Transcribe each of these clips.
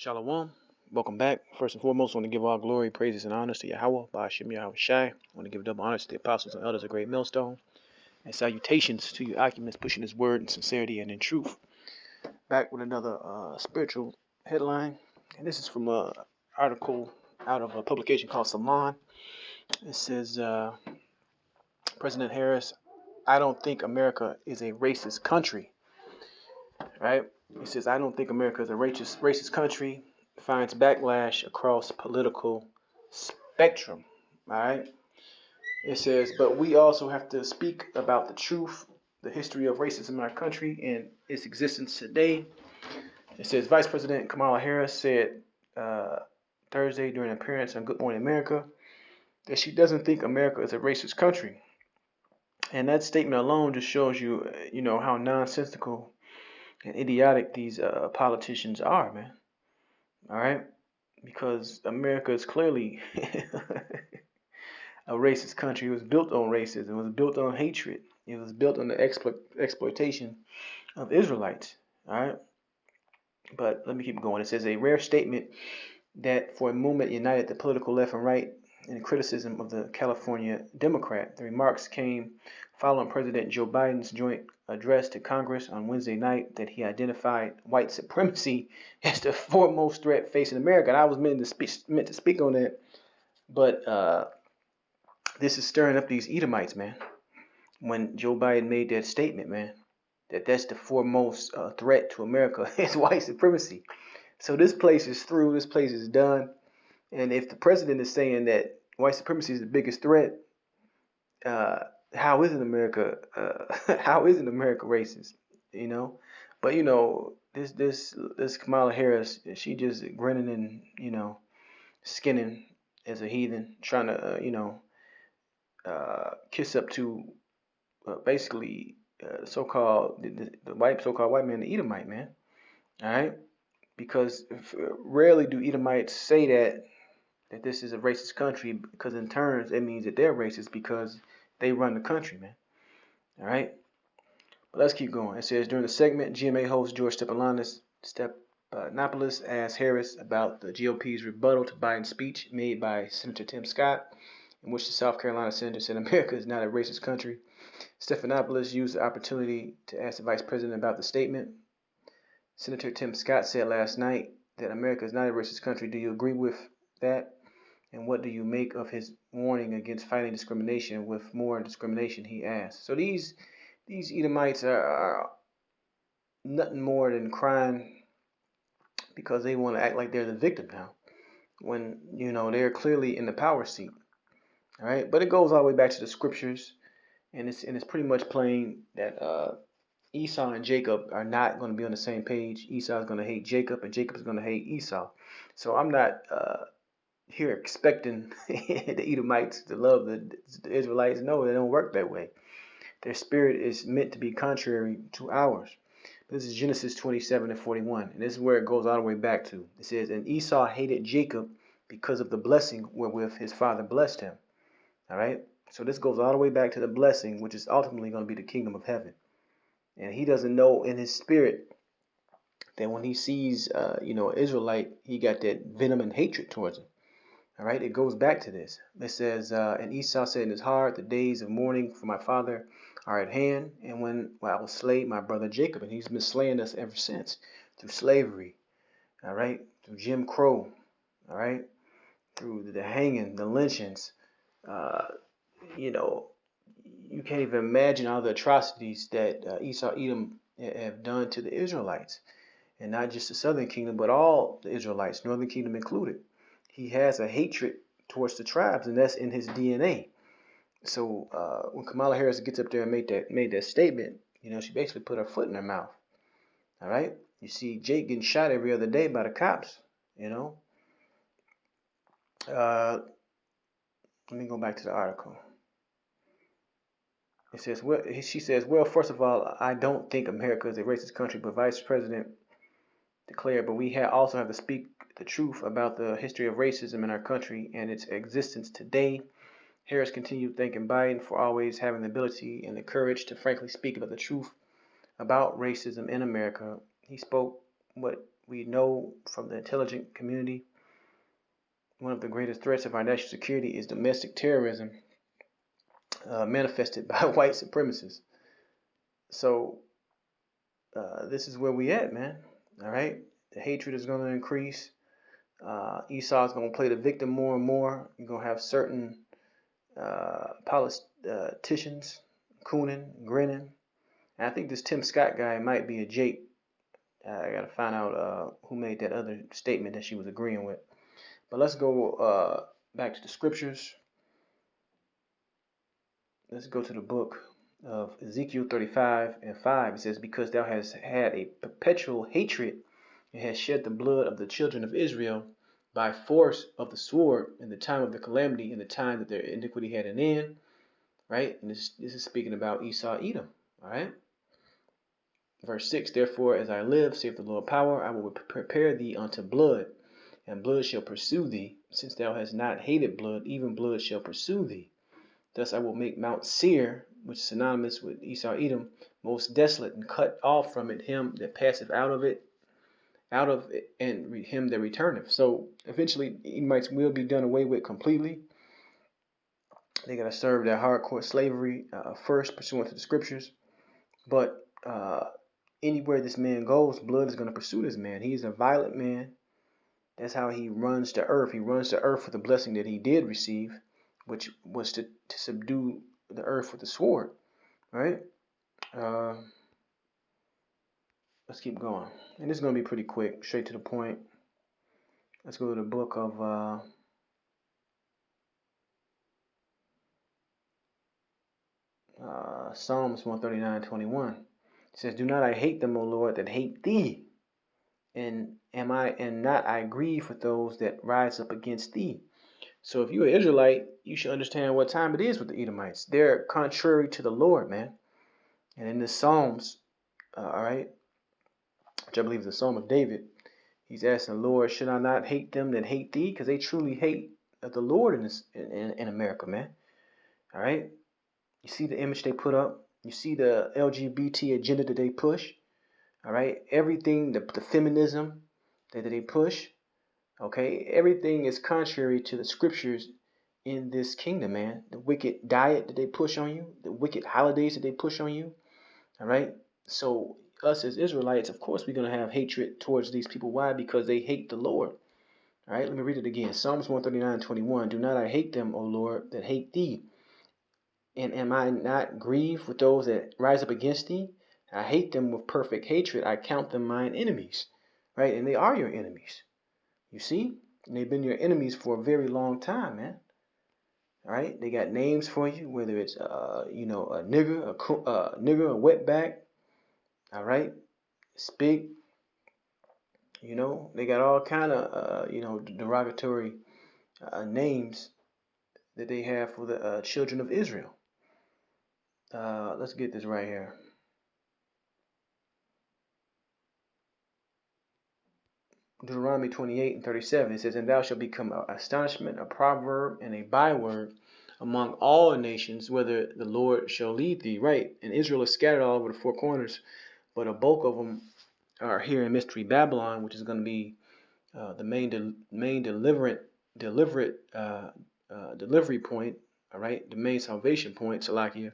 Shalom. Welcome back. First and foremost, I want to give all glory, praises, and honors to Yahweh, Ba'ashem Yahweh Shai. I want to give double honors to the apostles and elders of Great Millstone. And salutations to you occupants pushing his word in sincerity and in truth. Back with another spiritual headline. And this is from an article out of a publication called Salon. It says, President Harris, I don't think America is a racist country. Right? He says, I don't think America is a racist country. Finds backlash across political spectrum. All right. It says, but we also have to speak about the truth, the history of racism in our country and its existence today. It says, Vice President Kamala Harris said Thursday during an appearance on Good Morning America that she doesn't think America is a racist country. And that statement alone just shows you, how nonsensical and idiotic these politicians are, man. All right, because America is clearly a racist country. It was built on racism. It was built on hatred. It was built on the exploitation of Israelites. All right, but let me keep going. It says a rare statement that for a moment united the political left and right in criticism of the California Democrat. The remarks came following President Joe Biden's joint address to Congress on Wednesday night that he identified white supremacy as the foremost threat facing America. And I was meant to speak on that, but this is stirring up these Edomites, man. When Joe Biden made that statement, man, that's the foremost threat to America is white supremacy. So this place is through. This place is done. And if the president is saying that white supremacy is the biggest threat, how isn't America? How isn't America racist? You know, but this Kamala Harris, she just grinning and skinning as a heathen, trying to kiss up to basically so-called the so-called white man, the Edomite man. All right, because rarely do Edomites say that this is a racist country, because in turns it means that they're racist because they run the country, man. All right, but let's keep going. It says during the segment, GMA host George Stephanopoulos asked Harris about the GOP's rebuttal to Biden's speech made by Senator Tim Scott, in which the South Carolina senator said America is not a racist country. Stephanopoulos used the opportunity to ask the vice president about the statement. Senator Tim Scott said last night that America is not a racist country. Do you agree with that? And what do you make of his warning against fighting discrimination with more discrimination, he asked. So these Edomites are nothing more than crying because they want to act like they're the victim now, when they're clearly in the power seat. All right, but it goes all the way back to the scriptures, and it's pretty much plain that Esau and Jacob are not going to be on the same page. Esau is going to hate Jacob, and Jacob is going to hate Esau. So I'm not here expecting the Edomites to love the Israelites. No, they don't work that way. Their spirit is meant to be contrary to ours. This is Genesis 27:41, and this is where it goes all the way back to. It says, and Esau hated Jacob because of the blessing wherewith his father blessed him. All right, so this goes all the way back to the blessing, which is ultimately going to be the kingdom of heaven. And he doesn't know in his spirit that when he sees, an Israelite, he got that venom and hatred towards him. All right, it goes back to this. It says, and Esau said in his heart, the days of mourning for my father are at hand, and when I will slay my brother Jacob. And he's been slaying us ever since, through slavery, all right, through Jim Crow, all right, through the hanging, the lynchings. You can't even imagine all the atrocities that Esau Edom have done to the Israelites, and not just the southern kingdom, but all the Israelites, northern kingdom included. He has a hatred towards the tribes, and that's in his DNA. So when Kamala Harris gets up there and made that statement, she basically put her foot in her mouth. All right, you see Jake getting shot every other day by the cops. Let me go back to the article. It says, she says, well, first of all, I don't think America is a racist country, but Vice President declared, but we also have to speak the truth about the history of racism in our country and its existence today. Harris continued thanking Biden for always having the ability and the courage to frankly speak about the truth about racism in America. He spoke what We know from the intelligent community, one of the greatest threats of our national security is domestic terrorism, manifested by white supremacists. So this is where we at, man. All right, the hatred is going to increase. Esau is going to play the victim more and more. You're going to have certain politicians cooning, grinning. And I think this Tim Scott guy might be a Jake. I got to find out who made that other statement that she was agreeing with. But let's go back to the scriptures. Let's go to the book of Ezekiel 35 and 5. It says, because thou hast had a perpetual hatred and hast shed the blood of the children of Israel by force of the sword in the time of the calamity, in the time that their iniquity had an end. Right? And this is speaking about Esau, Edom. All right? Verse 6, therefore, as I live, saith the Lord power, I will prepare thee unto blood, and blood shall pursue thee. Since thou hast not hated blood, even blood shall pursue thee. Thus I will make Mount Seir, which is synonymous with Esau, Edom, most desolate, and cut off from it him that passeth out of it, and him that returneth. So eventually, Edomites will be done away with completely. They got to serve their hardcore slavery first, pursuant to the scriptures. But anywhere this man goes, blood is going to pursue this man. He's a violent man. That's how he runs the earth. He runs the earth with the blessing that he did receive, which was to subdue the earth with the sword. Right? Let's keep going. And this is going to be pretty quick, straight to the point. Let's go to the book of Psalms 139:21. It says, do not I hate them, O Lord, that hate thee? And not I grieve with those that rise up against thee. So if you're an Israelite, you should understand what time it is with the Edomites. They're contrary to the Lord, man. And in the Psalms, all right, which I believe is the Psalm of David, he's asking the Lord, should I not hate them that hate thee? Because they truly hate the Lord in America, man. All right. You see the image they put up. You see the LGBT agenda that they push. All right. Everything, the feminism that they push. Okay. Everything is contrary to the scriptures in this kingdom, man. The wicked diet that they push on you, the wicked holidays that they push on you. All right. So us as Israelites, of course, we're going to have hatred towards these people. Why? Because they hate the Lord. All right. Let me read it again. Psalms 139:21. Do not I hate them, O Lord, that hate thee? And am I not grieved with those that rise up against thee? I hate them with perfect hatred. I count them mine enemies. Right? And they are your enemies. You see? And they've been your enemies for a very long time, man. All right? They got names for you, whether it's, a nigger, a wetback. All right? Spig. They got all kind of, derogatory names that they have for the children of Israel. Let's get this right here. Deuteronomy 28:37, it says, and thou shalt become an astonishment, a proverb, and a byword among all nations, whither the Lord shall lead thee. Right, and Israel is scattered all over the four corners, but a bulk of them are here in Mystery Babylon, which is going to be the main delivery point. All right, the main salvation point, Salakia,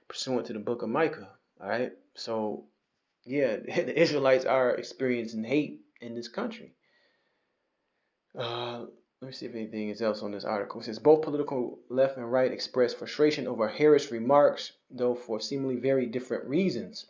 pursuant to the book of Micah. All right, so yeah, the Israelites are experiencing hate in this country. Let me see if anything is else on this article. It says both political left and right express frustration over Harris' remarks, though for seemingly very different reasons.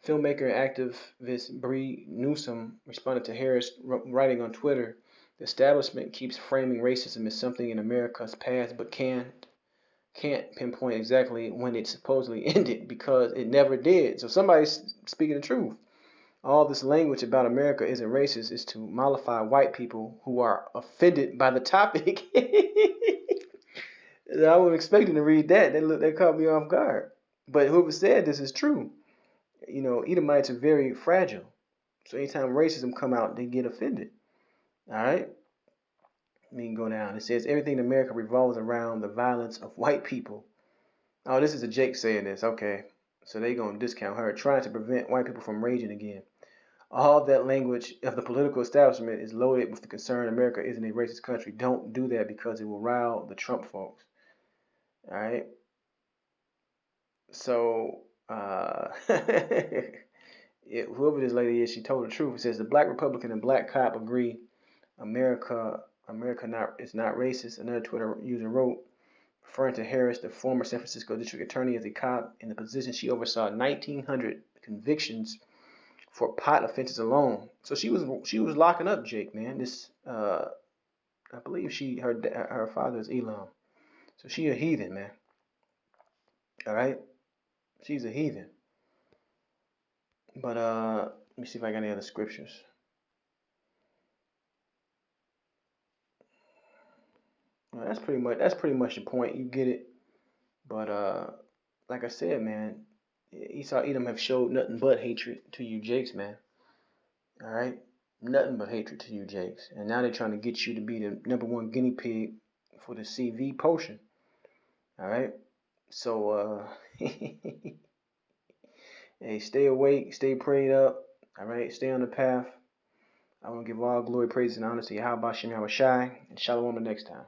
Filmmaker and activist Bree Newsom responded to Harris, writing on Twitter, the establishment keeps framing racism as something in America's past, but can't pinpoint exactly when it supposedly ended because it never did. So somebody's speaking the truth. All this language about America isn't racist is to mollify white people who are offended by the topic. I wasn't expecting to read that. That caught me off guard. But whoever said this is true. Edomites are very fragile. So anytime racism come out, they get offended. All right? Let me go down. It says everything in America revolves around the violence of white people. Oh, this is a Jake saying this. Okay. So they going to discount her. Trying to prevent white people from raging again. All that language of the political establishment is loaded with the concern America isn't a racist country. Don't do that because it will rile the Trump folks. All right. So, whoever this lady is, she told the truth. It says the black Republican and black cop agree America is not racist. Another Twitter user wrote, referring to Harris, the former San Francisco district attorney, as a cop in the position she oversaw 1,900 convictions for pot offenses alone. So she was locking up Jake, man. This I believe her father is Elam. So she a heathen, man. All right, she's a heathen. But let me see if I got any other scriptures. Well, that's pretty much the point. You get it. But like I said, man, Esau Edom have showed nothing but hatred to you, Jakes, man. All right, nothing but hatred to you, Jakes. And now they're trying to get you to be the #1 guinea pig for the CV potion. All right. So hey, stay awake, stay prayed up. All right, stay on the path. I want to give all glory, praise, and honor to Yahweh Shem Yahweh Shai, and Shalom the next time.